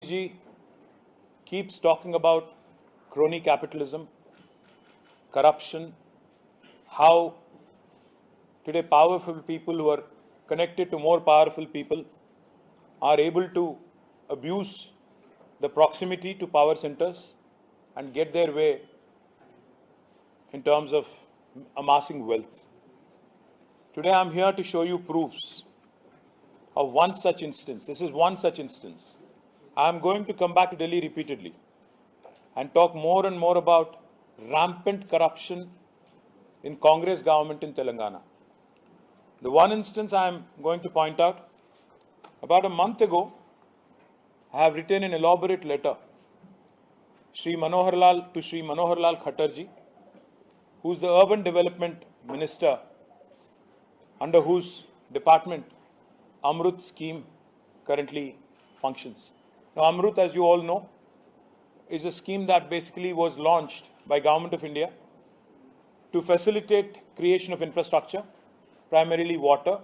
ji keeps talking about crony capitalism, corruption, how today powerful people who are connected to more powerful people are able to abuse the proximity to power centers and get their way in terms of amassing wealth. Today I'm here to show you proofs of one such instance. This is one such instance. I'm going to come back to Delhi repeatedly and talk more and more about rampant corruption in Congress government in Telangana. The one instance I'm going to point out, about a month ago, I have written an elaborate letter to Sri Manohar Lal Khattarji, who is the Urban Development Minister under whose department Amrut scheme currently functions. Now Amrut, as you all know, is a scheme that basically was launched by Government of India to facilitate creation of infrastructure, primarily water,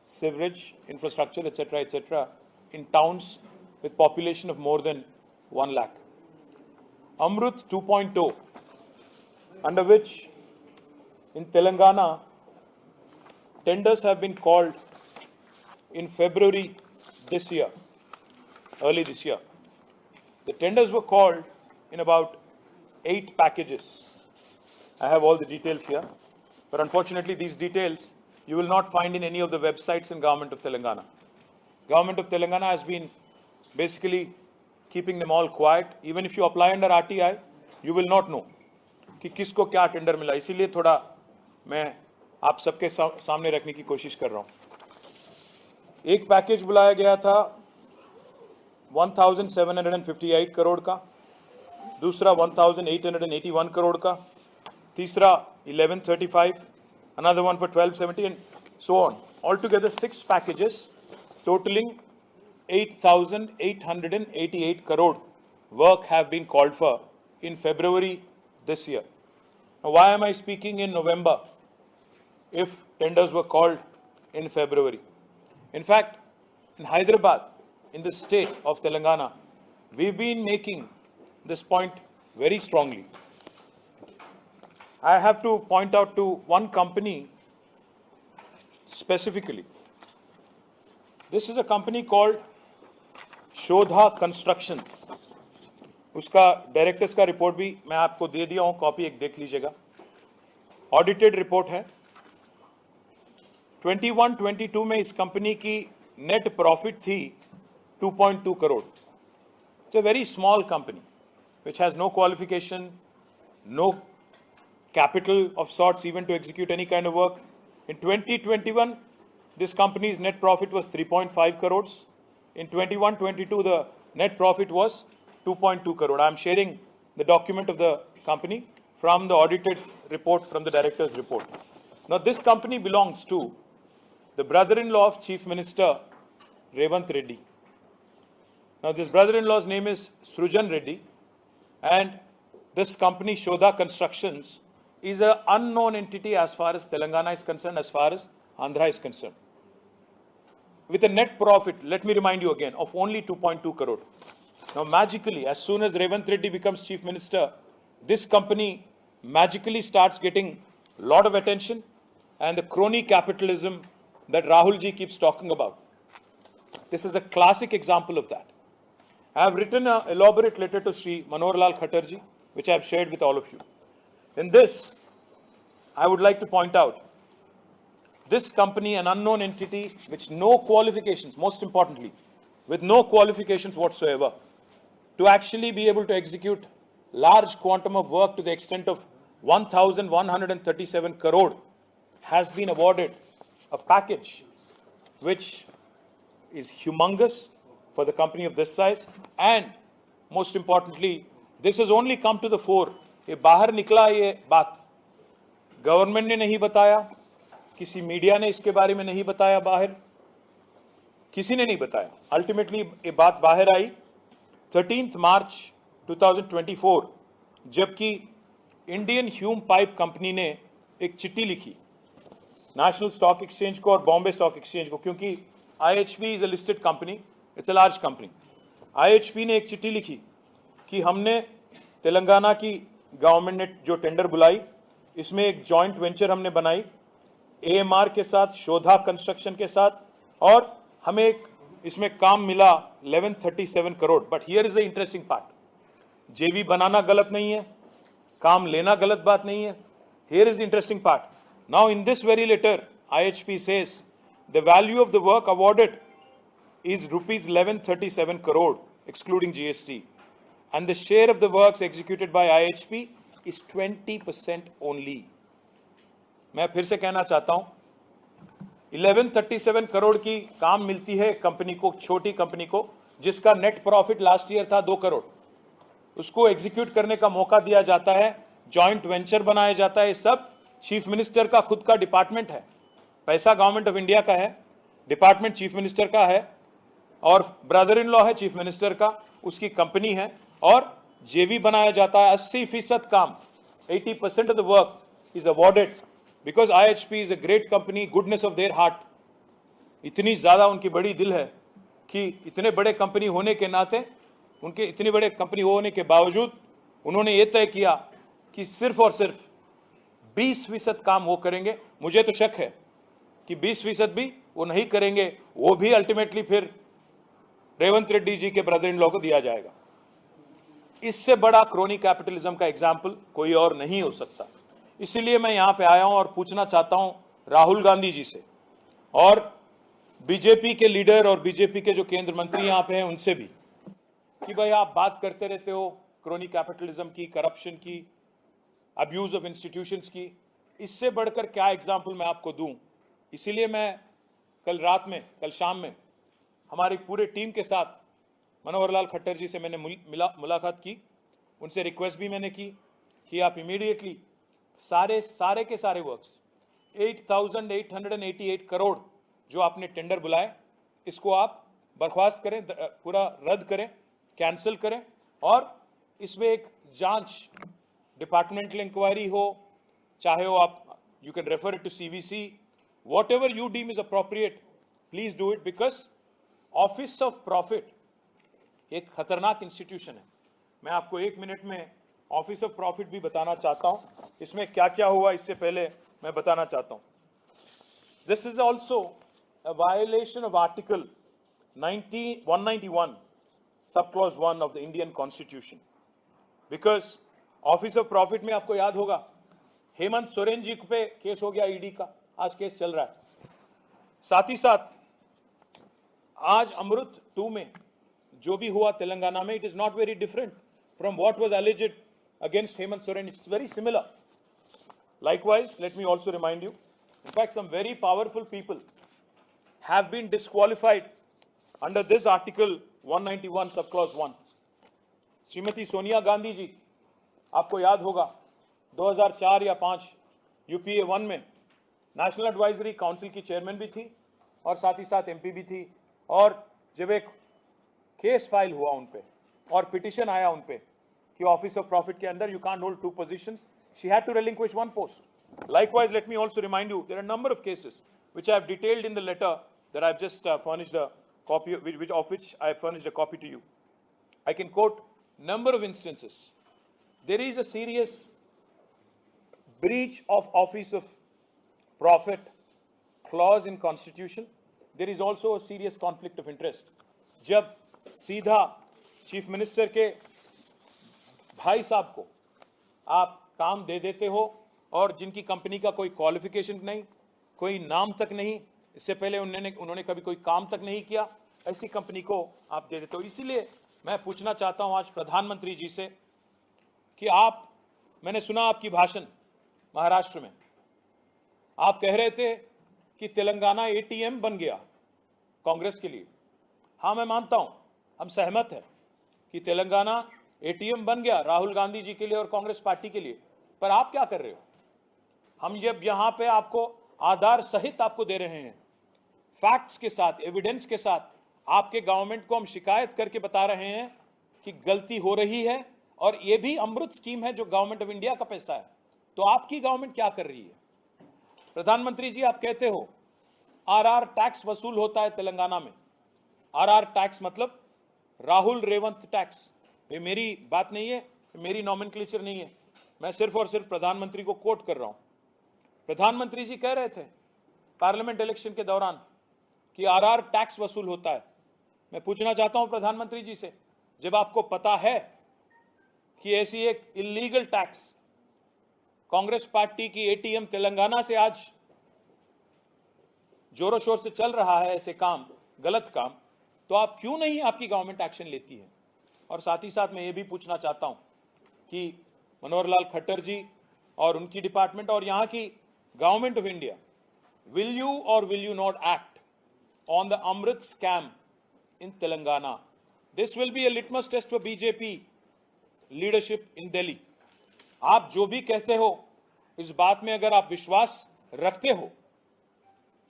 sewerage, infrastructure, etc., in towns with population of more than 1 lakh. Amrut 2.0, under which in Telangana, tenders have been called in February this year, early this year. The tenders were called in about 8 packages. I have all the details here, but unfortunately these details you will not find in any of the websites in Government of Telangana. Government of Telangana has been basically keeping them all quiet. Even if you apply under RTI, you will not know कि किसको क्या tender मिला. इसीलिए थोड़ा मैं आप सबके सामने रखने की कोशिश कर रहा हूं. एक पैकेज बुलाया गया था 1758 करोड़ का, दूसरा 1881 करोड़ का, तीसरा 1135, another one for 1270 and so on. Altogether 6 packages totaling 8,888 crore work have been called for in February this year. Now why am I speaking in November if tenders were called in February? In fact, in Hyderabad, in the state of Telangana, we've been making this point very strongly. I have to point out to one company specifically. This is a company called Shodha Constructions. उसका directors का report भी मैं आपको दे दिया हूं, copy एक देख लीजिएगा. ऑडिटेड रिपोर्ट है. 21-22 में इस कंपनी की नेट प्रॉफिट थी 2.2 crore. It's a very small company which has no qualification, no capital of sorts even to execute any kind of work. In 2021, this company's net profit was 3.5 crores. In 21-22, the net profit was 2.2 crore. I am sharing the document of the company from the audited report from the director's report. Now, this company belongs to the brother-in-law of Chief Minister Revant Reddy. Now, this brother-in-law's name is Srujan Reddy, and this company, Shodha Constructions, is an unknown entity as far as Telangana is concerned, as far as Andhra is concerned. With a net profit, let me remind you again, of only 2.2 crore. Now, magically, as soon as Revant Reddy becomes Chief Minister, this company magically starts getting a lot of attention, and the crony capitalism that Rahul ji keeps talking about. This is a classic example of that. I have written an elaborate letter to Sri Manohar Lal Khattarji, which I have shared with all of you. In this, I would like to point out, this company, an unknown entity, which no qualifications, most importantly, with no qualifications whatsoever, to actually be able to execute large quantum of work to the extent of 1,137 crore, has been awarded a package which is humongous for the company of this size, and most importantly, this has only come to the fore. ये बाहर निकला ये बात, government ने नहीं बताया, किसी media ने इसके बारे में नहीं बताया, बाहर किसी ने नहीं बताया. अल्टीमेटली ये बात बाहर आई 13 मार्च 2024, जबकि इंडियन ह्यूम पाइप कंपनी ने एक चिट्ठी लिखी नेशनल स्टॉक एक्सचेंज को और बॉम्बे स्टॉक एक्सचेंज को, क्योंकि IHB is a listed company, it's a large company. IHP ने एक चिट्ठी लिखी कि हमने तेलंगाना की गवर्नमेंट ने जो टेंडर बुलाई, इसमें एक जॉइंट वेंचर हमने बनाई एएमआर के साथ, शोधा कंस्ट्रक्शन के साथ, और हमें एक इसमें काम मिला 1137 crore. But here is the interesting part, जेवी बनाना गलत नहीं है, काम लेना गलत बात नहीं है। Here is the interesting part. Now in this very letter, IHP says the value of the work awarded is rupees 1137 crore excluding GST, and the share of the works executed by IHP is 20% only. मैं फिर से कहना चाहता हूं, 1137 करोड़ की काम मिलती है कंपनी को, छोटी कंपनी को, जिसका नेट प्रॉफिट लास्ट ईयर था 2 करोड़। उसको एग्जीक्यूट करने का मौका दिया जाता है, जॉइंट वेंचर बनाया जाता है। सब चीफ मिनिस्टर का खुद का डिपार्टमेंट है, पैसा गवर्नमेंट ऑफ इंडिया का है, डिपार्टमेंट चीफ मिनिस्टर का है, और ब्रदर इन लॉ है चीफ मिनिस्टर का, उसकी कंपनी है, और जेवी बनाया जाता है। 80% काम, 80% of the work is awarded because IHP is a great company, goodness of their heart. इतनी ज्यादा उनकी बड़ी दिल है कि इतने बड़े कंपनी होने के नाते, उनके इतने बड़े कंपनी होने के बावजूद उन्होंने ये तय किया कि सिर्फ और सिर्फ 20% काम वो करेंगे। मुझे तो शक है कि 20% भी वो नहीं करेंगे, वो भी अल्टीमेटली फिर रेवंत रेड्डी जी के ब्रदर इन लॉ को दिया जाएगा। इससे बड़ा क्रोनी कैपिटलिज्म का एग्जाम्पल कोई और नहीं हो सकता। इसीलिए मैं यहां पे आया हूं और पूछना चाहता हूं राहुल गांधी जी से, और बीजेपी के लीडर और बीजेपी के जो केंद्र मंत्री यहां पे हैं उनसे भी, कि भाई आप बात करते रहते हो क्रोनी कैपिटलिज्म की, करप्शन की, अब्यूज ऑफ इंस्टीट्यूशंस की, इससे बढ़कर क्या एग्जाम्पल मैं आपको दूं। इसीलिए मैं कल शाम में हमारी पूरे टीम के साथ मनोहर लाल खट्टर जी से मैंने मुलाकात की। उनसे रिक्वेस्ट भी मैंने की कि आप इमीडिएटली सारे के सारे वर्क्स 8,888 करोड़ जो आपने टेंडर बुलाए, इसको आप बर्खास्त करें, पूरा रद्द करें, कैंसिल करें, और इसमें एक जांच, डिपार्टमेंटल इंक्वायरी हो, चाहे हो आप, you can refer it to CVC, whatever you deem is appropriate, please do it, because office of profit एक खतरनाक इंस्टीट्यूशन है। मैं आपको 1 मिनट में ऑफिस ऑफ प्रॉफिट भी बताना चाहता हूं, इसमें क्या क्या हुआ इससे पहले मैं बताना चाहता हूं। This is also a violation of article 191 sub clause 1 of the Indian constitution, because office of profit में आपको याद होगा हेमंत सोरेन जी पे केस हो गया, ईडी का आज केस चल रहा है। साथ ही साथ आज अमृत 2 में जो भी हुआ तेलंगाना में, it is not very different from what was alleged against Hemant Soren, it's very similar. Likewise, let me also remind you, in fact, some very powerful people have been disqualified under this article 191 subclause 1. Shrimati Sonia Gandhi ji, आपको याद होगा 2004 या 5 UPA 1 में national advisory council की chairman भी थी और साथ ही साथ एमपी भी थी, और जब एक केस फाइल हुआ उन पे और पिटिशन आया उन पे कि ऑफिस ऑफ प्रॉफिट के अंदर you can't hold 2 positions, she had to relinquish 1 post. Likewise, let me also remind you, there are a number of cases which I have detailed in the letter that I've just furnished a copy, of which I have furnished a copy to you. I can quote number of instances. There is a serious breach of office of profit clause in constitution. There is also a serious conflict of interest. जब सीधा chief minister के भाई साहब को आप काम दे देते हो और जिनकी कंपनी का कोई क्वालिफिकेशन नहीं, कोई नाम तक नहीं, इससे पहले उन्होंने कभी कोई काम तक नहीं किया, ऐसी कंपनी को आप दे देते हो। इसीलिए मैं पूछना चाहता हूं आज प्रधानमंत्री जी से कि मैंने सुना आपकी भाषण महाराष्ट्र में, आप कह रहे थे कि तेलंगाना एटीएम बन गया कांग्रेस के लिए। हाँ, मैं मानता हूं, हम सहमत हैं कि तेलंगाना एटीएम बन गया राहुल गांधी जी के लिए और कांग्रेस पार्टी के लिए, पर आप क्या कर रहे हो? हम जब यहां पे आपको आधार सहित आपको दे रहे हैं, फैक्ट्स के साथ, एविडेंस के साथ, आपके गवर्नमेंट को हम शिकायत करके बता रहे हैं कि गलती हो रही है, और ये भी अमृत स्कीम है जो गवर्नमेंट ऑफ इंडिया का पैसा है, तो आपकी गवर्नमेंट क्या कर रही है? प्रधानमंत्री जी, आप कहते हो आरआर टैक्स वसूल होता है तेलंगाना में। आरआर टैक्स मतलब राहुल रेवंत टैक्स, ये मेरी बात नहीं है, मेरी नॉमेनक्लेचर नहीं है, मैं सिर्फ और सिर्फ प्रधानमंत्री को कोट कर रहा हूं। प्रधानमंत्री जी कह रहे थे पार्लियामेंट इलेक्शन के दौरान कि आरआर टैक्स वसूल होता है। मैं पूछना चाहता हूं प्रधानमंत्री जी से, जब आपको पता है कि ऐसी एक इलीगल टैक्स कांग्रेस पार्टी की एटीएम तेलंगाना से आज जोरों शोर से चल रहा है, ऐसे काम, गलत काम, तो आप क्यों नहीं आपकी गवर्नमेंट एक्शन लेती है? और साथ ही साथ मैं ये भी पूछना चाहता हूं कि मनोहर लाल खट्टर जी और उनकी डिपार्टमेंट और यहां की government of India, will you or will you not act on the Amrit scam in Telangana? This will be a litmus test for BJP leadership in Delhi. आप जो भी कहते हो, इस बात में अगर आप विश्वास रखते हो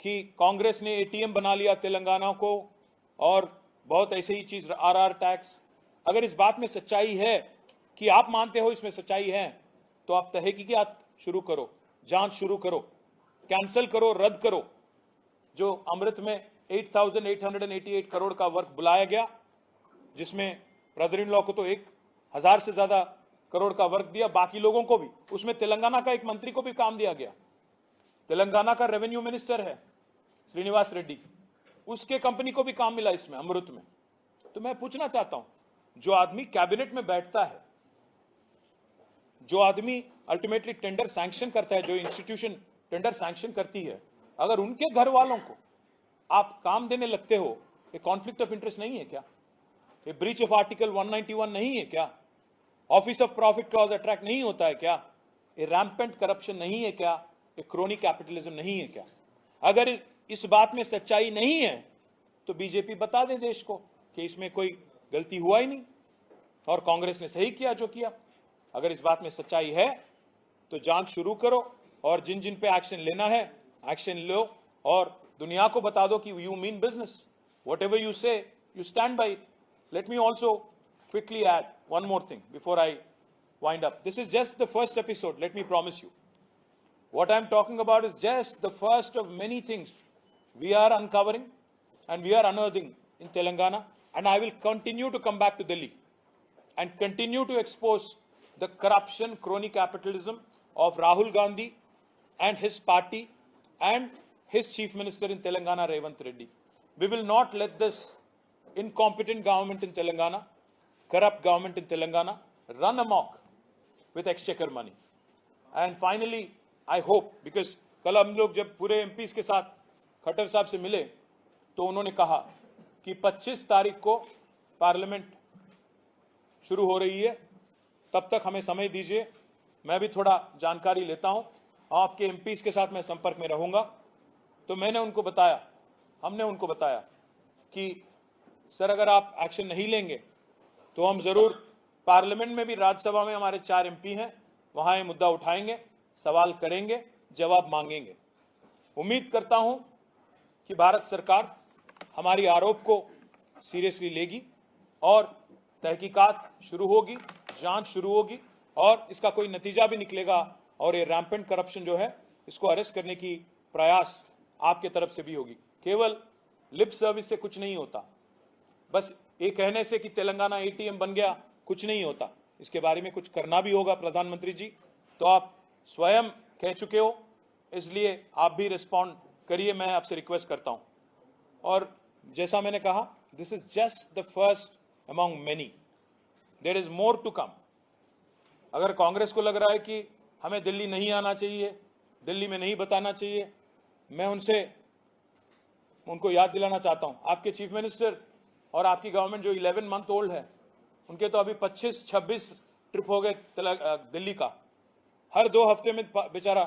कि कांग्रेस ने एटीएम बना लिया तेलंगाना को और बहुत ऐसे ही चीज आरआर टैक्स, अगर इस बात में सच्चाई है कि आप मानते हो इसमें सच्चाई है, तो आप तहकीकात शुरू करो, जांच शुरू करो, कैंसिल करो, रद्द करो जो अमृत में 8,888 करोड़ का वर्क बुलाया गया, जिसमें ब्रदर इन लॉ को तो 1,000 से ज्यादा करोड़ का वर्क दिया, बाकी लोगों को भी, उसमें तेलंगाना का एक मंत्री को भी काम दिया गया। तेलंगाना का रेवेन्यू मिनिस्टर है श्रीनिवास रेड्डी, उसके कंपनी को भी काम मिला इसमें अमृत में। तो मैं पूछना चाहता हूं, जो आदमी कैबिनेट में बैठता है, जो आदमी अल्टीमेटली टेंडर सैंक्शन करता है, जो इंस्टीट्यूशन टेंडर सैंक्शन करती है, अगर उनके घर वालों को आप काम देने लगते हो, ये कॉन्फ्लिक्ट ऑफ इंटरेस्ट नहीं है क्या? ये ब्रीच ऑफ आर्टिकल 191 नहीं है क्या? Office of profit clause attract नहीं होता है क्या? ये रैम्पेंट करप्शन नहीं है क्या? ये क्रोनी कैपिटलिज्म नहीं है क्या? अगर इस बात में सच्चाई नहीं है तो बीजेपी बता दे देश को कि इसमें कोई गलती हुआ ही नहीं और कांग्रेस ने सही किया जो किया। अगर इस बात में सच्चाई है तो जांच शुरू करो और जिन जिन पे एक्शन लेना है एक्शन लो और दुनिया को बता दो कि you mean business, whatever you say you stand by. Let me also quickly add one more thing before I wind up. This is just the first episode, let me promise you. What I'm talking about is just the first of many things we are uncovering and we are unearthing in Telangana, and I will continue to come back to Delhi and continue to expose the corruption, crony capitalism of Rahul Gandhi and his party and his chief minister in Telangana, Revanth Reddy. We will not let this incompetent government in Telangana, corrupt government in Telangana, run amok with exchequer money. And finally, I hope, because कल हम लोग जब पूरे MPs के साथ खट्टर साहब से मिले तो उन्होंने कहा कि 25 तारीख को पार्लियामेंट शुरू हो रही है, तब तक हमें समय दीजिए, मैं भी थोड़ा जानकारी लेता हूं, आपके एमपीज के साथ मैं संपर्क में रहूंगा। तो मैंने उनको बताया, हमने उनको बताया कि सर अगर आप एक्शन नहीं लेंगे तो हम जरूर पार्लियामेंट में भी, राज्यसभा में हमारे 4 एमपी हैं, वहां ये मुद्दा उठाएंगे, सवाल करेंगे, जवाब मांगेंगे। उम्मीद करता हूं कि भारत सरकार हमारी आरोप को सीरियसली लेगी और तहकीकात शुरू होगी, जांच शुरू होगी और इसका कोई नतीजा भी निकलेगा और ये रैम्पेंट करप्शन जो है इसको अरेस्ट करने की प्रयास आपके तरफ से भी होगी। केवल लिप सर्विस से कुछ नहीं होता, बस ये कहने से कि तेलंगाना एटीएम बन गया कुछ नहीं होता, इसके बारे में कुछ करना भी होगा। प्रधानमंत्री जी तो आप स्वयं कह चुके हो, इसलिए आप भी रिस्पॉन्ड करिए, मैं आपसे रिक्वेस्ट करता हूं। और जैसा मैंने कहा, this is just the first among many, there is more to come. अगर कांग्रेस को लग रहा है कि हमें दिल्ली नहीं आना चाहिए, दिल्ली में नहीं बताना चाहिए, मैं उनको याद दिलाना चाहता हूं, आपके चीफ मिनिस्टर और आपकी गवर्नमेंट जो 11 मंथ ओल्ड है, उनके तो अभी 25-26 ट्रिप हो गए दिल्ली का। हर 2 हफ्ते में बेचारा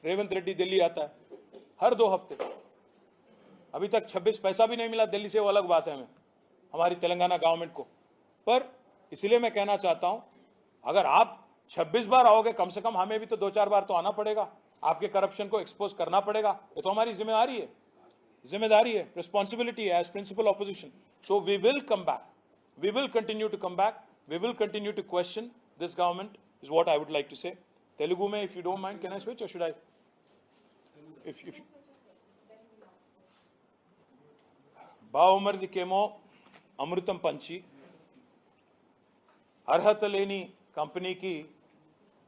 रेवंत रेड्डी दिल्ली आता है, हर 2 हफ्ते। अभी तक 26 पैसा भी नहीं मिला दिल्ली से, वो अलग बात है हमारी तेलंगाना गवर्नमेंट को। पर इसलिए मैं कहना चाहता हूं, अगर आप 26 बार आओगे, कम से कम हमें भी तो 2-4 बार तो आना पड़ेगा, आपके करप्शन को एक्सपोज करना पड़ेगा। ये तो हमारी जिम्मेदारी है, रिस्पॉन्सिबिलिटी है as principal opposition. So we will come back, we will continue to come back, we will continue to question this government, is what I would like to say. Telugu mein, if you don't mind, can I switch or should I? If బావమరిదికేమో అమృతం పంచి అర్హత లేని కంపెనీకి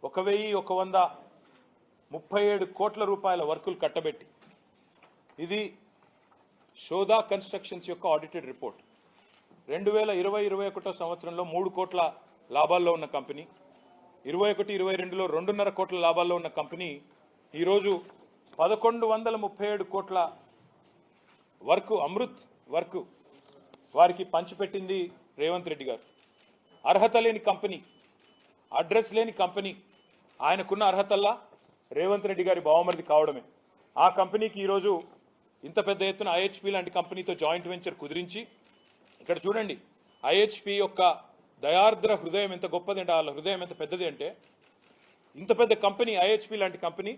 1137 కోట్ల రూపాయల వర్కులు కట్టబెట్టి, ఇది షోదా constructions యొక్క audited report. 2020-21 సంవత్సరంలో 3 కోట్ల లాభాల్లో ఉన్న కంపెనీ, 21-22లో 2.5 కోట్ల లాభాల్లో ఉన్న కంపెనీ ఈరోజు 1137 కోట్ల వర్క్, అమృత్ వర్క్ వారికి పంచిపెట్టింది రేవంత్ రెడ్డి గారు. అర్హత లేని కంపెనీ, అడ్రస్ లేని కంపెనీ, ఆయనకున్న అర్హతల్లా రేవంత్ రెడ్డి గారి బావమరిది కావడమే. ఆ కంపెనీకి ఈరోజు ఇంత పెద్ద ఎత్తున ఐహెచ్పి లాంటి కంపెనీతో జాయింట్ వెంచర్ కుదిరించి, ఇక్కడ చూడండి ఐహెచ్పి యొక్క దయార్ద్ర హృదయం ఎంత గొప్పది అంటే, వాళ్ళ హృదయం ఎంత పెద్దది అంటే, ఇంత పెద్ద కంపెనీ ఐహెచ్పి లాంటి కంపెనీ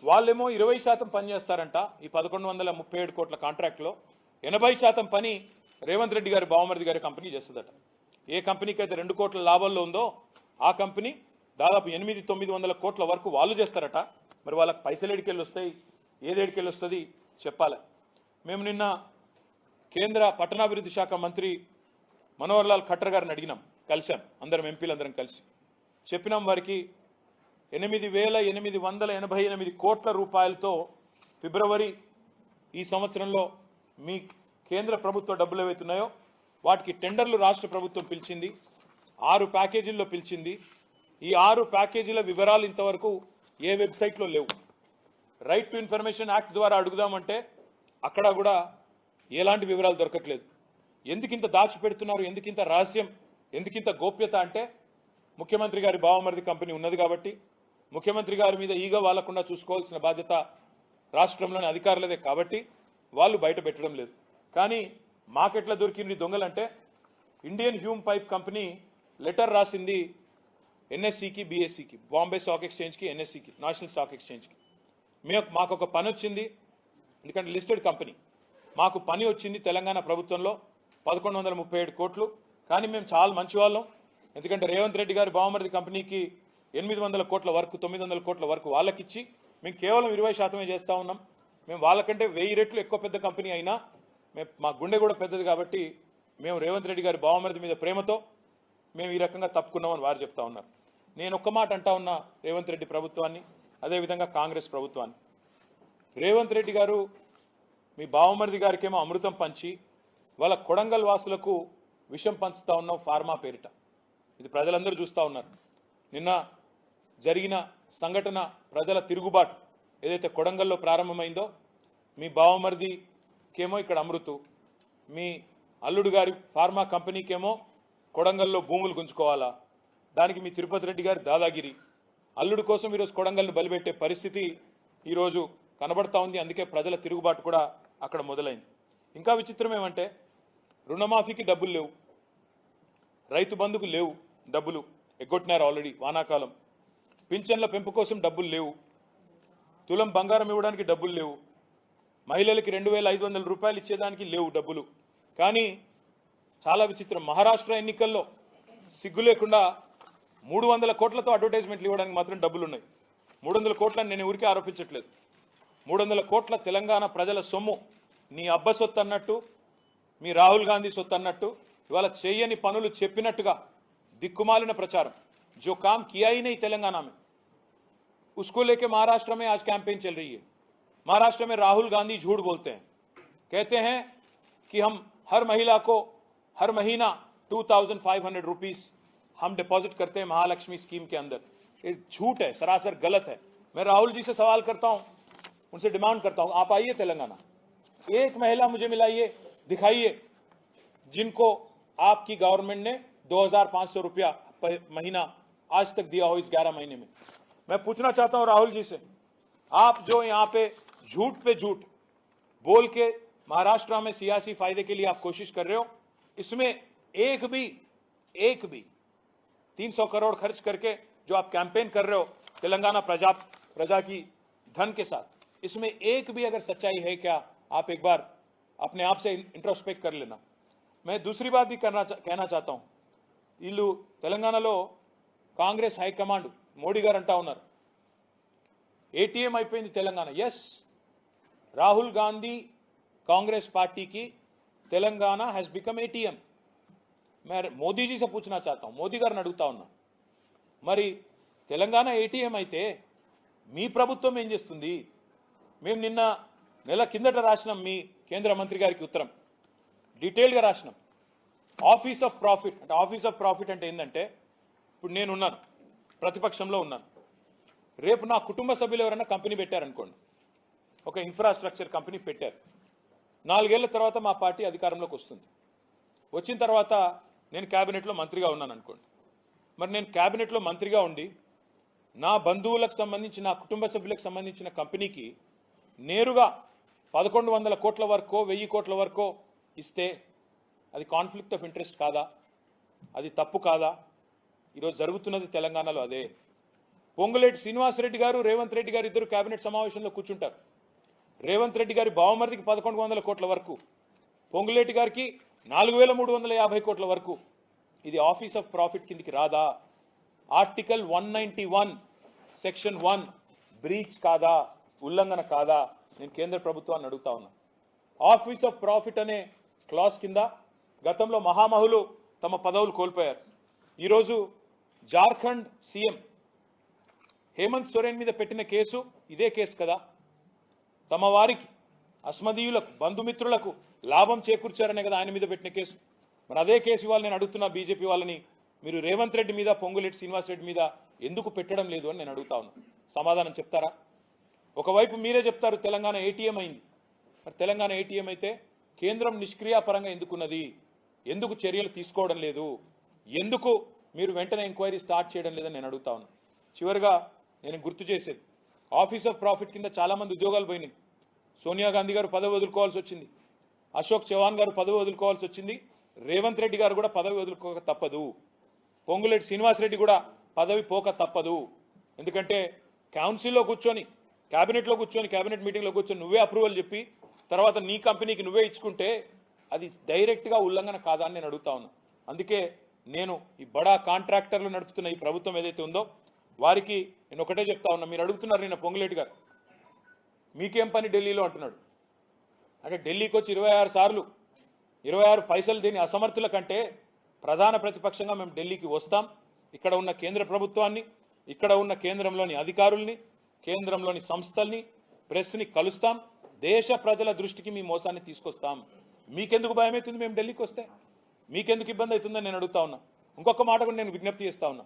వాళ్ళేమో 20% పని చేస్తారంట. ఈ 1137 కోట్ల కాంట్రాక్ట్లో 80% పని రేవంత్ రెడ్డి గారి బావమరిది గారి కంపెనీ చేస్తుందట. ఏ కంపెనీకి అయితే 2 కోట్ల లాభాల్లో ఉందో ఆ కంపెనీ దాదాపు 800-900 కోట్ల వరకు వాళ్ళు చేస్తారట. మరి వాళ్ళకి పైసలు ఎడికెళ్ళి వస్తాయి, ఏదేడికెళ్ళి వస్తుంది చెప్పాలి. మేము నిన్న కేంద్ర పట్టణాభివృద్ధి శాఖ మంత్రి మనోహర్ లాల్ ఖట్టర్ గారిని అడిగినాం, కలిసాం, అందరం ఎంపీలందరం కలిసి చెప్పినాం వారికి 8,888 కోట్ల రూపాయలతో ఫిబ్రవరి ఈ సంవత్సరంలో మీ కేంద్ర ప్రభుత్వ డబ్బులు ఏవైతున్నాయో వాటికి టెండర్లు రాష్ట్ర ప్రభుత్వం పిలిచింది, 6 ప్యాకేజీల్లో పిలిచింది. ఈ 6 ప్యాకేజీల వివరాలు ఇంతవరకు ఏ వెబ్సైట్లో లేవు. రైట్ టు ఇన్ఫర్మేషన్ యాక్ట్ ద్వారా అడుగుదామంటే అక్కడ కూడా ఎలాంటి వివరాలు దొరకట్లేదు. ఎందుకింత దాచిపెడుతున్నారు, ఎందుకింత రహస్యం, ఎందుకింత గోప్యత అంటే ముఖ్యమంత్రి గారి బావమరిది కంపెనీ ఉన్నది కాబట్టి, ముఖ్యమంత్రి గారి మీద ఈగ వాలకుండా చూసుకోవాల్సిన బాధ్యత రాష్ట్రంలోని అధికారులదే కాబట్టి వాళ్ళు బయట పెట్టడం లేదు. కానీ మాకెట్లా దొరికింది దొంగలంటే, Indian Hume pipe company letter రాసింది ఎన్ఎస్సికి, బిఎస్సికి, బాంబే స్టాక్ ఎక్స్చేంజ్కి, ఎన్ఎస్సికి, నేషనల్ స్టాక్ ఎక్స్చేంజ్కి. మాకు ఒక పని వచ్చింది, ఎందుకంటే లిస్టెడ్ కంపెనీ, మాకు పని వచ్చింది తెలంగాణ ప్రభుత్వంలో 1137 కోట్లు. కానీ మేము చాలా మంచి వాళ్ళం, ఎందుకంటే రేవంత్ రెడ్డి గారి బావమరిది కంపెనీకి 800 కోట్ల వరకు, 900 కోట్ల వరకు వాళ్ళకిచ్చి మేము కేవలం 20% చేస్తూ ఉన్నాం. మేము వాళ్ళకంటే 1000 రెట్లు ఎక్కువ పెద్ద కంపెనీ అయినా మా గుండె కూడా పెద్దది కాబట్టి మేము రేవంత్ రెడ్డి గారి బావమరిది మీద ప్రేమతో మేము ఈ రకంగా తప్పుకున్నామని వారు చెప్తా ఉన్నారు. నేను ఒక్క మాట అంటా ఉన్నా రేవంత్ రెడ్డి ప్రభుత్వాన్ని, అదేవిధంగా కాంగ్రెస్ ప్రభుత్వాన్ని. రేవంత్ రెడ్డి గారు మీ బావమరిది గారికేమో అమృతం పంచి వాళ్ళ కొడంగల్ వాసులకు విషం పంచుతా ఉన్నాం ఫార్మా పేరిట. ఇది ప్రజలందరూ చూస్తూ ఉన్నారు. నిన్న జరిగిన సంఘటన, ప్రజల తిరుగుబాటు ఏదైతే కొడంగల్లో ప్రారంభమైందో, మీ బావమరిదికేమో ఇక్కడ అమృతు, మీ అల్లుడు గారి ఫార్మా కంపెనీకేమో కొడంగల్లో భూములు గుంజుకోవాలా, దానికి మీ తిరుపతి రెడ్డి గారి దాదాగిరి, అల్లుడు కోసం ఈరోజు కొడంగల్ని బలిపెట్టే పరిస్థితి ఈరోజు కనబడతా ఉంది. అందుకే ప్రజల తిరుగుబాటు కూడా అక్కడ మొదలైంది. ఇంకా విచిత్రం ఏమంటే, రుణమాఫీకి డబ్బులు లేవు, రైతు బంధుకు లేవు, డబ్బులు ఎగ్గొట్టినారు ఆల్రెడీ వానాకాలం, పింఛన్ల పెంపు కోసం డబ్బులు లేవు, తులం బంగారం ఇవ్వడానికి డబ్బులు లేవు, మహిళలకి 2,500 రూపాయలు ఇచ్చేదానికి లేవు డబ్బులు. కానీ చాలా విచిత్రం, మహారాష్ట్ర ఎన్నికల్లో సిగ్గు లేకుండా 300 కోట్లతో అడ్వర్టైజ్మెంట్లు ఇవ్వడానికి మాత్రం డబ్బులు ఉన్నాయి. 300 కోట్లని నేను ఊరికే ఆరోపించట్లేదు. 300 కోట్ల తెలంగాణ ప్రజల సొమ్ము నీ అబ్బ సొత్తు అన్నట్టు, మీ రాహుల్ గాంధీ సొత్తు అన్నట్టు, ఇవాళ చేయని పనులు చెప్పినట్టుగా దిక్కుమాలిన ప్రచారం. जो काम किया ही नहीं तेलंगाना में, उसको लेके महाराष्ट्र में आज कैंपेन चल रही है. महाराष्ट्र में राहुल गांधी झूठ बोलते हैं, कहते हैं कि हम हर महिला को हर महीना 2,500 रुपीस हम डिपॉजिट करते हैं महालक्ष्मी स्कीम के अंदर. ये झूठ है, सरासर गलत है. मैं राहुल जी से सवाल करता हूं, उनसे डिमांड करता हूं, आप आइए तेलंगाना, एक महिला मुझे मिलाइए, दिखाइए जिनको आपकी गवर्नमेंट ने 2,500 रुपया महीना आज तक दिया हो इस 11 महीने में. मैं पूछना चाहता हूं राहुल जी से, आप जो यहां पे झूठ बोल के महाराष्ट्र में सियासी फायदे के लिए आप कोशिश कर रहे हो, इसमें एक भी 300 करोड़ खर्च करके जो आप कैंपेन कर रहे हो तेलंगाना प्रजा की धन के साथ, इसमें एक भी अगर सच्चाई है क्या, आप एक बार अपने आप से इंट्रोस्पेक्ट कर लेना. मैं दूसरी बात भी कहना चाहता हूं, వీళ్ళు తెలంగాణలో కాంగ్రెస్ హైకమాండ్ మోడీ గారు అంటా ఉన్నారు ఏటీఎం అయిపోయింది తెలంగాణ. ఎస్, రాహుల్ గాంధీ కాంగ్రెస్ పార్టీకి తెలంగాణ హ్యాస్ బికమ్ ఏటీఎం. मैं मोदी जी से पूछना चाहता हूं, मोदी గారిని అడుగుతా ఉన్నా, మరి తెలంగాణ ఏటీఎం అయితే మీ ప్రభుత్వం ఏం చేస్తుంది? మేము నిన్న నెల కిందట రాసినాం మీ కేంద్ర మంత్రి గారికి ఉత్తరం, డీటెయిల్గా రాసినాం. ఆఫీస్ ఆఫ్ ప్రాఫిట్ అంటే, ఆఫీస్ ఆఫ్ ప్రాఫిట్ అంటే ఏంటంటే, ఇప్పుడు నేను ఉన్నాను, ప్రతిపక్షంలో ఉన్నాను, రేపు నా కుటుంబ సభ్యులు ఎవరైనా కంపెనీ పెట్టారనుకోండి, ఒక ఇన్ఫ్రాస్ట్రక్చర్ కంపెనీ పెట్టారు, 4 ఏళ్ల తర్వాత మా పార్టీ అధికారంలోకి వస్తుంది. వచ్చిన తర్వాత నేను క్యాబినెట్లో మంత్రిగా ఉన్నాను అనుకోండి. మరి నేను క్యాబినెట్లో మంత్రిగా ఉండి నా బంధువులకు సంబంధించి, నా కుటుంబ సభ్యులకు సంబంధించిన కంపెనీకి నేరుగా 1100 కోట్ల వరకు 1000 కోట్ల వరకు ఇస్తే అది కాన్ఫ్లిక్ట్ ఆఫ్ ఇంట్రెస్ట్ కాదా? అది తప్పు కాదా? ఈరోజు జరుగుతున్నది తెలంగాణలో అదే. పొంగులేటి శ్రీనివాసరెడ్డి గారు, రేవంత్ రెడ్డి గారు ఇద్దరు కేబినెట్ సమావేశంలో కూర్చుంటారు. రేవంత్ రెడ్డి గారి బావమరిదికి 1100 కోట్ల వరకు, పొంగులేటి గారికి 4350 కోట్ల వరకు. ఇది ఆఫీస్ ఆఫ్ ప్రాఫిట్ కిందికి రాదా? ఆర్టికల్ 191 సెక్షన్ 1 బ్రీచ్ కాదా? ఉల్లంఘన కాదా? నేను కేంద్ర ప్రభుత్వాన్ని అడుగుతా ఉన్నా. ఆఫీస్ ఆఫ్ ప్రాఫిట్ అనే క్లాస్ కింద గతంలో మహామహులు తమ పదవులు కోల్పోయారు. ఈరోజు జార్ఖండ్ సీఎం హేమంత్ సోరెన్ మీద పెట్టిన కేసు ఇదే కేసు కదా. తమ వారికి, అస్మదీయులకు, బంధుమిత్రులకు లాభం చేకూర్చారనే కదా ఆయన మీద పెట్టిన కేసు. మరి అదే కేసు ఇవాళ నేను అడుగుతున్నా బీజేపీ వాళ్ళని, మీరు రేవంత్ రెడ్డి మీద, పొంగులేటి శ్రీనివాసరెడ్డి మీద ఎందుకు పెట్టడం లేదు అని నేను అడుగుతా ఉన్నా. సమాధానం చెప్తారా? ఒకవైపు మీరే చెప్తారు తెలంగాణ ఏటీఎం అయింది. మరి తెలంగాణ ఏటీఎం అయితే కేంద్రం నిష్క్రియాపరంగా ఎందుకున్నది? ఎందుకు చర్యలు తీసుకోవడం లేదు? ఎందుకు మీరు వెంటనే ఎంక్వైరీ స్టార్ట్ చేయడం లేదని నేను అడుగుతా ఉన్నా. చివరిగా నేను గుర్తు చేసేది, ఆఫీస్ ఆఫ్ ప్రాఫిట్ కింద చాలా మంది ఉద్యోగాలు పోయినాయి. సోనియా గాంధీ గారు పదవి వదులుకోవాల్సి వచ్చింది, అశోక్ చవాన్ గారు పదవి వదులుకోవాల్సి వచ్చింది, రేవంత్ రెడ్డి గారు కూడా పదవి వదులుకోక తప్పదు, పొంగులేటి శ్రీనివాసరెడ్డి కూడా పదవి పోక తప్పదు. ఎందుకంటే కౌన్సిల్లో కూర్చొని, క్యాబినెట్లో కూర్చొని, క్యాబినెట్ మీటింగ్లో కూర్చొని నువ్వే అప్రూవల్ చెప్పి తర్వాత నీ కంపెనీకి నువ్వే ఇచ్చుకుంటే అది డైరెక్ట్గా ఉల్లంఘన కాదా అని నేను అడుగుతా ఉన్నా. అందుకే నేను ఈ బడా కాంట్రాక్టర్లు నడుపుతున్న ఈ ప్రభుత్వం ఏదైతే ఉందో వారికి నేను ఒకటే చెప్తా ఉన్నా. మీరు అడుగుతున్నారు నిన్న పొంగులేటి గారు, మీకేం పని ఢిల్లీలో అంటున్నాడు. అంటే ఢిల్లీకి వచ్చి 26 సార్లు 26 పైసలు దేని అసమర్థుల కంటే ప్రధాన ప్రతిపక్షంగా మేము ఢిల్లీకి వస్తాం. ఇక్కడ ఉన్న కేంద్ర ప్రభుత్వాన్ని, ఇక్కడ ఉన్న కేంద్రంలోని అధికారుల్ని, కేంద్రంలోని సంస్థల్ని, ప్రెస్ని కలుస్తాం. దేశ ప్రజల దృష్టికి మీ మోసాన్ని తీసుకొస్తాం. మీకెందుకు భయం అవుతుంది మేము ఢిల్లీకి వస్తే? మీకెందుకు ఇబ్బంది అవుతుందని నేను అడుగుతా ఉన్నా. ఇంకొక మాట కూడా నేను విజ్ఞప్తి చేస్తా ఉన్నా.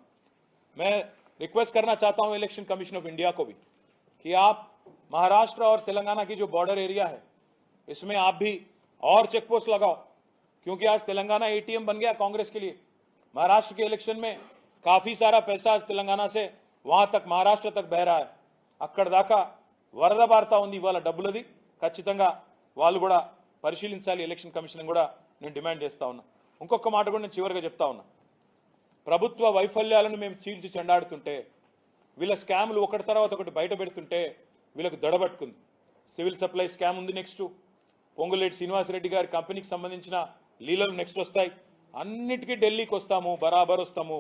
मैं रिक्वेस्ट करना चाहता हूं इलेक्शन कमीशन ऑफ इंडिया को भी कि आप महाराष्ट्र और तेलंगाना की जो बॉर्डर एरिया है इसमें आप भी और चेक पोस्ट लगाओ, क्योंकि आज तेलंगाना एटीएम बन गया कांग्रेस के लिए. महाराष्ट्र के इलेक्शन में काफी सारा पैसा आज तेलंगाना से वहां तक, महाराष्ट्र तक बह रहा है. అక్కడ దాకా వరద బారుతా ఉంది ఇవాళ డబ్బులది. ఖచ్చితంగా వాళ్ళు కూడా పరిశీలించాలి, ఎలక్షన్ కమిషన్ కూడా నేను డిమాండ్ చేస్తా ఉన్నా. ఇంకొక మాట కూడా నేను చివరిగా చెప్తా ఉన్నా. ప్రభుత్వ వైఫల్యాలను మేము చీల్చి చెండాడుతుంటే, వీళ్ళ స్కాములు ఒకటి తర్వాత ఒకటి బయట పెడుతుంటే వీళ్ళకు దడబట్టుకుంది. సివిల్ సప్లై స్కామ్ ఉంది నెక్స్ట్, పొంగులేటి శ్రీనివాసరెడ్డి గారి కంపెనీకి సంబంధించిన లీలలు నెక్స్ట్ వస్తాయి. అన్నిటికీ ఢిల్లీకి వస్తాము, బరాబర్ వస్తాము.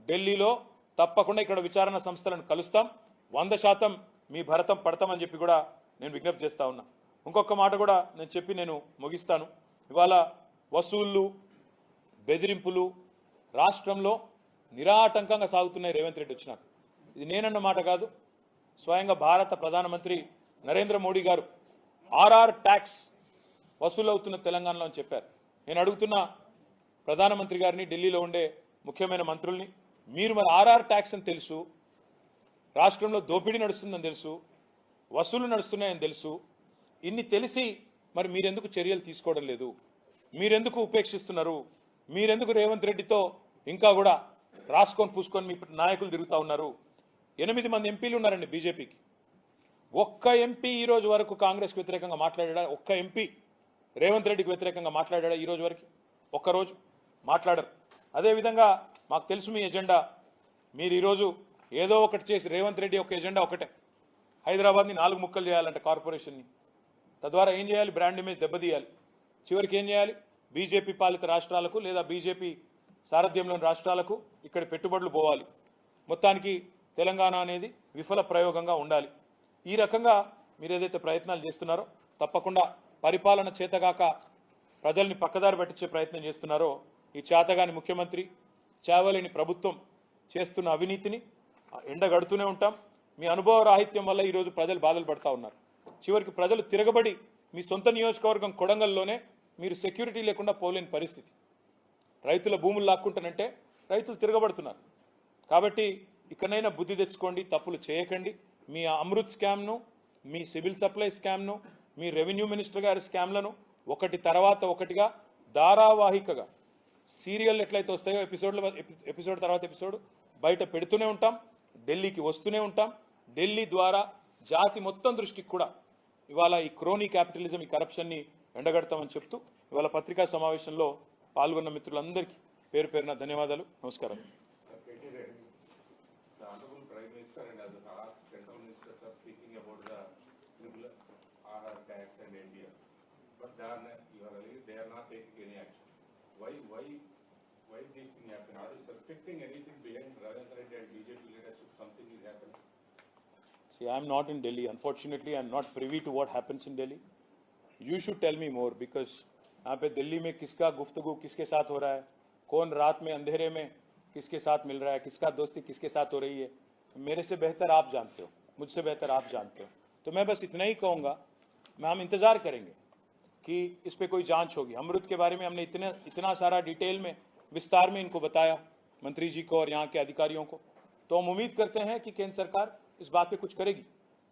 ఢిల్లీలో తప్పకుండా ఇక్కడ విచారణ సంస్థలను కలుస్తాం. 100% మీ భరతం పడతామని చెప్పి కూడా నేను విజ్ఞప్తి చేస్తా ఉన్నా. ఇంకొక మాట కూడా నేను చెప్పి నేను ముగిస్తాను. ఇవాళ వసూళ్లు, బెదిరింపులు రాష్ట్రంలో నిరాటంకంగా సాగుతున్నాయి రేవంత్ రెడ్డి వచ్చినాక. ఇది నేనన్న మాట కాదు, స్వయంగా భారత ప్రధానమంత్రి నరేంద్ర మోడీ గారు ఆర్ఆర్ ట్యాక్స్ వసూలవుతున్న తెలంగాణలో అని చెప్పారు. నేను అడుగుతున్న ప్రధానమంత్రి గారిని, ఢిల్లీలో ఉండే ముఖ్యమైన మంత్రుల్ని, మీరు మరి ఆర్ఆర్ ట్యాక్స్ అని తెలుసు, రాష్ట్రంలో దోపిడీ నడుస్తుందని తెలుసు, వసూలు నడుస్తున్నాయని తెలుసు, ఇన్ని తెలిసి మరి మీరెందుకు చర్యలు తీసుకోవడం లేదు? మీరెందుకు ఉపేక్షిస్తున్నారు? మీరెందుకు రేవంత్ రెడ్డితో ఇంకా కూడా రాసుకొని పూసుకొని మీ నాయకులు తిరుగుతూ ఉన్నారు? 8 మంది ఎంపీలు ఉన్నారండి బీజేపీకి. ఒక్క ఎంపీ ఈ రోజు వరకు కాంగ్రెస్కి వ్యతిరేకంగా మాట్లాడా? ఒక్క ఎంపీ రేవంత్ రెడ్డికి వ్యతిరేకంగా మాట్లాడా ఈ రోజు వరకు? ఒక్కరోజు మాట్లాడరు. అదేవిధంగా మాకు తెలుసు మీ ఎజెండా. మీరు ఈరోజు ఏదో ఒకటి చేసి, రేవంత్ రెడ్డి ఒక ఎజెండా ఒకటే, హైదరాబాద్ని 4 ముక్కలు చేయాలంటే కార్పొరేషన్ని. తద్వారా ఏం చేయాలి? బ్రాండ్ ఇమేజ్ దెబ్బతీయాలి. చివరికి ఏం చేయాలి? బీజేపీ పాలిత రాష్ట్రాలకు లేదా బీజేపీ సారథ్యంలోని రాష్ట్రాలకు ఇక్కడ పెట్టుబడులు పోవాలి. మొత్తానికి తెలంగాణ అనేది విఫల ప్రయోగంగా ఉండాలి. ఈ రకంగా మీరు ఏదైతే ప్రయత్నాలు చేస్తున్నారో, తప్పకుండా పరిపాలన చేతగాక ప్రజల్ని పక్కదారి పట్టించే ప్రయత్నం చేస్తున్నారో ఈ చేతగాని ముఖ్యమంత్రి చేవలేని ప్రభుత్వం చేస్తున్న అవినీతిని ఎండగడుతూనే ఉంటాం. మీ అనుభవ రాహిత్యం వల్ల ఈరోజు ప్రజలు బాధలు పడతా ఉన్నారు. చివరికి ప్రజలు తిరగబడి మీ సొంత నియోజకవర్గం కొడంగల్లోనే మీరు సెక్యూరిటీ లేకుండా పోలేని పరిస్థితి. రైతుల భూములు లాక్కుంటానంటే రైతులు తిరగబడుతున్నారు. కాబట్టి ఇకనైనా బుద్ధి తెచ్చుకోండి, తప్పులు చేయకండి. మీ అమృత్ స్కామ్ను, మీ సివిల్ సప్లై స్కామ్ను, మీ రెవెన్యూ మినిస్టర్ గారి స్కామ్లను ఒకటి తర్వాత ఒకటిగా ధారావాహికగా సీరియల్ ఎట్లయితే వస్తాయో ఎపిసోడ్ తర్వాత ఎపిసోడ్ బయట పెడుతూనే ఉంటాం. ఢిల్లీకి వస్తూనే ఉంటాం. ఢిల్లీ ద్వారా జాతి మొత్తం దృష్టికి కూడా ఇవాళ ఈ క్రోనీ క్యాపిటలిజం, ఈ కరప్షన్ని ఎండగడతామని చెప్తూ ఇవాళ పత్రికా సమావేశంలో పాల్గొన్న మిత్రులందరికీ పేరు పేరున ధన్యవాదాలు, నమస్కారం. Why this thing happened? Are you suspecting anything behind Ravindra Reddy and BJP leadership? Something is happening? See, I am not in Delhi. Unfortunately, I am not privy to what happens in Delhi. You should tell me more because यहाँ पे दिल्ली में किसका गुफ्तगू किसके साथ हो रहा है, कौन रात में अंधेरे में किसके साथ मिल रहा है, किसका दोस्ती किसके साथ हो रही है, मेरे से बेहतर आप जानते हो, मुझसे बेहतर आप जानते हो. तो मैं बस इतना ही कहूँगा, हम इंतजार करेंगे कि इस पे कोई जांच होगी. अमृत के बारे में हमने इतना सारा डिटेल में विस्तार में इनको बताया, मंत्री जी को और यहाँ के अधिकारियों को. तो हम उम्मीद करते हैं कि केंद्र सरकार इस बात पे कुछ करेगी.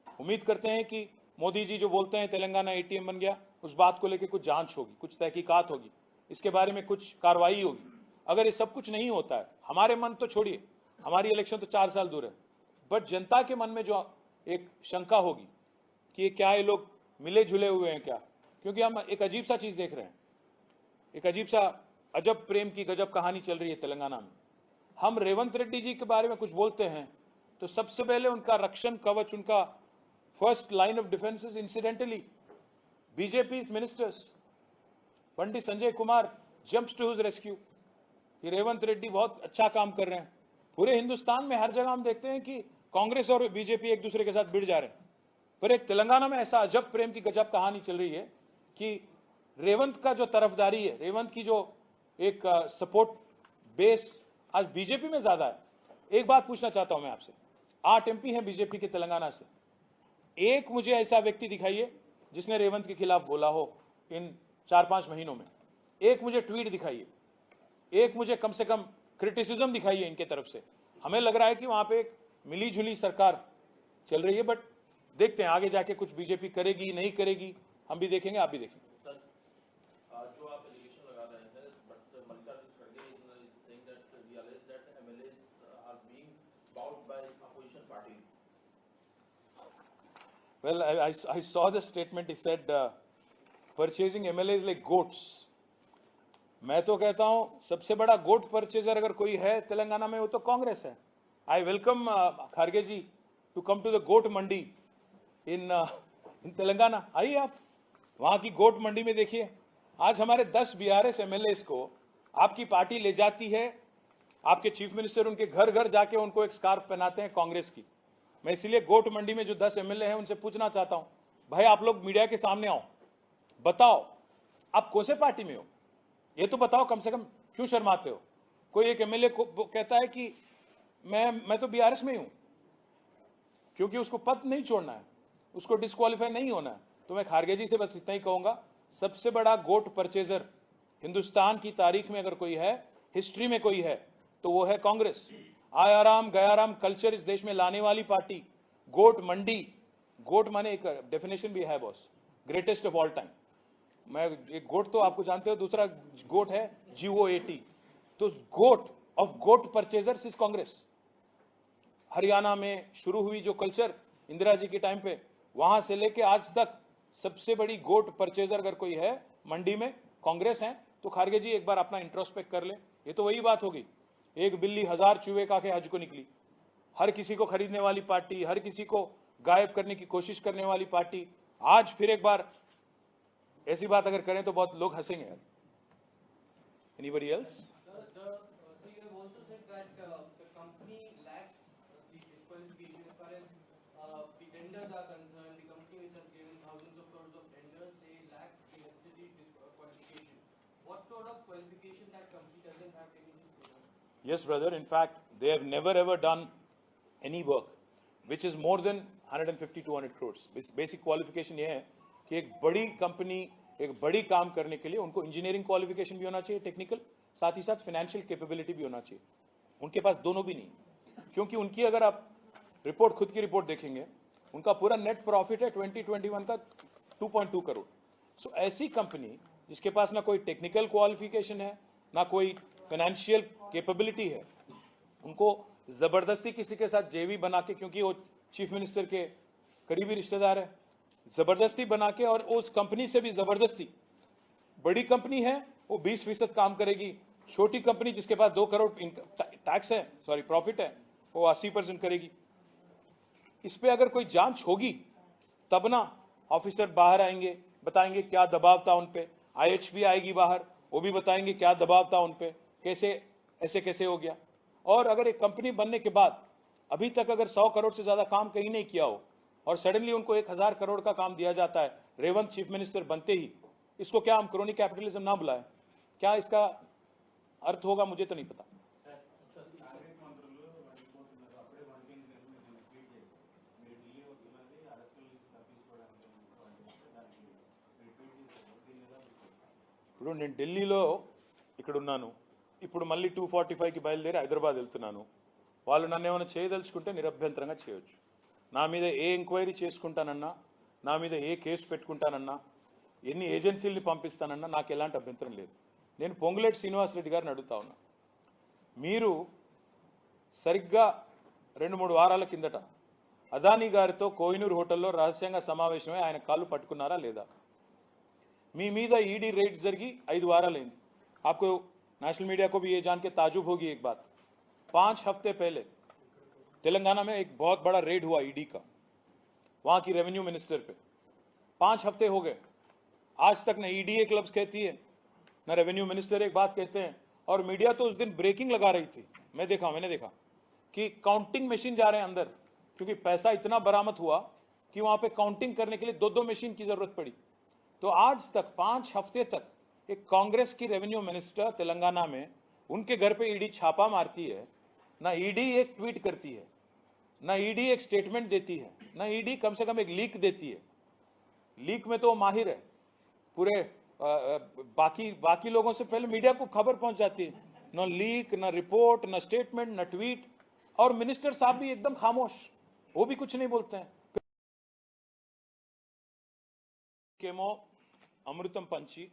उम्मीद करते हैं कि मोदी जी जो बोलते हैं तेलंगाना एटीएम बन गया, उस बात को लेकर कुछ जांच होगी, कुछ तहकीकात होगी, इसके बारे में कुछ कार्रवाई होगी. अगर ये सब कुछ नहीं होता है, हमारे मन तो छोड़िए, हमारी इलेक्शन तो 4 साल दूर है, बट जनता के मन में जो एक शंका होगी कि ये क्या ये लोग मिले जुले हुए हैं क्या, क्योंकि हम एक अजीब सा चीज देख रहे हैं, एक अजीब सा अजब प्रेम की गजब कहानी चल रही है तेलंगाना में. हम रेवंत रेड्डी जी के बारे में कुछ बोलते हैं तो सबसे पहले उनका रक्षण कवच, उनका first line of defence is incidentally BJP ministers. Pandit Sanjay Kumar jumps to his rescue कि रेवंत रेड्डी बहुत अच्छा काम कर रहे हैं. पूरे हिंदुस्तान में हर जगह हम देखते हैं कि कांग्रेस और बीजेपी एक दूसरे के साथ भिड़ जा रहे हैं, पर एक तेलंगाना में ऐसा अजब प्रेम की गजब कहानी चल रही है कि रेवंत का जो तरफदारी है, रेवंत की जो एक सपोर्ट बेस आज बीजेपी में ज्यादा है. एक बात पूछना चाहता हूं मैं आपसे, 8 एमपी हैं बीजेपी के तेलंगाना से, एक मुझे ऐसा व्यक्ति दिखाइए जिसने रेवंत के खिलाफ बोला हो इन 4-5 महीनों में. एक मुझे ट्वीट दिखाइए, एक मुझे कम से कम क्रिटिसिज्म दिखाइए इनके तरफ से. हमें लग रहा है कि वहां पे एक मिली जुली सरकार चल रही है, बट देखते हैं आगे जाके कुछ बीजेपी करेगी नहीं करेगी, हम भी देखेंगे, आप भी देखेंगे. जो आप एलिगेशन लगा रहे हैं, बट मल्लिकार्जुन खड़गे is saying that we allege that MLAs are being bought by opposition parties. Well, I saw the statement. He said purchasing MLAs like goats. मैं तो कहता हूं सबसे बड़ा गोट परचेजर अगर कोई है तेलंगाना में वो तो कांग्रेस है. I welcome Kharge ji to come to the goat mandi in Telangana. आइए आप वहां की गोट मंडी में देखिए. आज हमारे 10 बीआरएस एमएलएस को आपकी पार्टी ले जाती है, आपके चीफ मिनिस्टर उनके घर घर जाके उनको एक स्कार्फ पहनाते हैं कांग्रेस की. मैं इसलिए गोट मंडी में जो 10 एमएलए हैं उनसे पूछना चाहता हूं, भाई आप लोग मीडिया के सामने आओ, बताओ आप कौन से पार्टी में हो, ये तो बताओ कम से कम. क्यों शर्माते हो? कोई एक एमएलए को कहता है कि मैं तो बीआरएस में ही हूं, क्योंकि उसको पद नहीं छोड़ना है, उसको डिस्क्वालीफाई नहीं होना है. तो मैं खारगे जी से बस इतना ही कहूंगा, सबसे बड़ा गोट परचेजर हिंदुस्तान की तारीख में अगर कोई है, हिस्ट्री में कोई है, तो वो है कांग्रेस. आयाराम गयाराम कल्चर इस देश में लाने वाली पार्टी. गोट मंडी, गोट माने एक डेफिनेशन भी है boss, greatest of all time. मैं एक गोट तो आपको जानते हो, दूसरा गोट है GOAT. तो goat of goat purchasers is Congress. Haryana में शुरू हुई जो कल्चर इंदिरा जी के टाइम पे, वहां से लेके आज तक सबसे बड़ी गोट परचेजर अगर कोई है मंडी में, कांग्रेस है. तो खारगे जी एक बार अपना इंट्रोस्पेक्ट कर ले. ये तो वही बात होगी, एक बिल्ली 1000 चूहे खा के हज को निकली. हर किसी को खरीदने वाली पार्टी, हर किसी को गायब करने की कोशिश करने वाली पार्टी, आज फिर एक बार ऐसी बात अगर करें तो बहुत लोग हंसेंगे यार. Anybody else? So you have also said that the company lacks the disqualification as far as the tenders are concerned. The company which has given thousands of crores of tenders, they lack the necessary qualification. What sort of qualification that that company doesn't have any program? Yes, brother. In fact, they have never ever done any work which is more than 150-200 crores. Basic qualification ये है कि एक बड़ी company एक बड़ी काम करने के लिए उनको इंजीनियरिंग क्वालिफिकेशन भी होना चाहिए, टेक्निकल, साथ ही साथ फाइनेंशियल कैपेबिलिटी भी होना चाहिए. उनके पास दोनों भी नहीं, क्योंकि उनकी अगर आप रिपोर्ट खुद की रिपोर्ट देखेंगे, उनका पूरा नेट प्रॉफिट है 2021 का 2.2 करोड़. सो ऐसी कंपनी जिसके पास ना कोई टेक्निकल क्वालिफिकेशन है, ना कोई फाइनेंशियल कैपेबिलिटी है, उनको जबरदस्ती किसी के साथ जेवी बना के, क्योंकि वो चीफ मिनिस्टर के करीबी रिश्तेदार है, जबरदस्ती बना के, और उस कंपनी से भी जबरदस्ती, बड़ी कंपनी है वो 20% काम करेगी, छोटी कंपनी जिसके पास 2 करोड़ टैक्स है, सॉरी प्रॉफिट है, वो 80% करेगी. इस पे अगर कोई जांच होगी तब ना ऑफिसर बाहर आएंगे, बताएंगे क्या दबाव था उन पे. IHB आएगी बाहर, वो भी बताएंगे क्या दबाव था उन पे, कैसे ऐसे कैसे हो गया. और अगर एक कंपनी बनने के बाद अभी तक अगर 100 करोड़ से ज्यादा काम कहीं नहीं किया हो और सडनली उनको 1000 करोड़ का काम दिया जाता है रेवंत चीफ मिनिस्टर बनते ही, इसको क्या हम क्रोनी कैपिटलिज्म ना बुलाएं? क्या इसका अर्थ होगा? मुझे तो नहीं पता. ఇప్పుడు నేను ఢిల్లీలో ఇక్కడ ఉన్నాను, ఇప్పుడు మళ్ళీ 245కి బయలుదేరి హైదరాబాద్ వెళ్తున్నాను. వాళ్ళు నన్ను ఏమైనా చేయదలుచుకుంటే నిరభ్యంతరంగా చేయొచ్చు. నా మీద ఏ ఎంక్వైరీ చేసుకుంటానన్నా, నా మీద ఏ కేసు పెట్టుకుంటానన్నా, ఎన్ని ఏజెన్సీల్ని పంపిస్తానన్నా నాకు ఎలాంటి అభ్యంతరం లేదు. నేను పొంగులేటి శ్రీనివాసరెడ్డి గారిని అడుగుతా ఉన్నా, మీరు సరిగ్గా 2-3 వారాల కిందట అదానీ గారితో కోహినూర్ హోటల్లో రహస్యంగా సమావేశమై ఆయన కాళ్ళు పట్టుకున్నారా లేదా? మీ మీద ఈడీ रेड्स జరిగి 5 వారాలైంది. आपको नेशनल मीडिया को भी ये जान के ताजुब होगी एक बात, 5 हफ्ते पहले तेलंगाना में एक बहुत बड़ा रेड हुआ ईडी का, वहां की रेवेन्यू मिनिस्टर पे. 5 हफ्ते हो गए, आज तक न ईडी एक लफ्ज कहती है, न रेवेन्यू मिनिस्टर एक बात कहते हैं. और मीडिया तो उस दिन ब्रेकिंग लगा रही थी, मैंने देखा कि काउंटिंग मशीन जा रहे हैं अंदर, क्योंकि पैसा इतना बरामद हुआ कि वहां पे काउंटिंग करने के लिए 2-2 मशीन की जरूरत पड़ी. तो आज तक 5 हफ्ते तक एक कांग्रेस की रेवेन्यू मिनिस्टर तेलंगाना में, उनके घर पे ईडी छापा मारती है, ना ईडी एक ट्वीट करती है, ना ईडी एक स्टेटमेंट देती है, ना ईडी कम से कम एक लीक देती है. लीक में तो माहिर है, पूरे बाकी लोगों से पहले मीडिया को खबर पहुंच जाती है. न लीक, न रिपोर्ट, न स्टेटमेंट, न ट्वीट. और मिनिस्टर साहब भी एकदम खामोश, वो भी कुछ नहीं बोलते हैं. केमो अमृतम पंची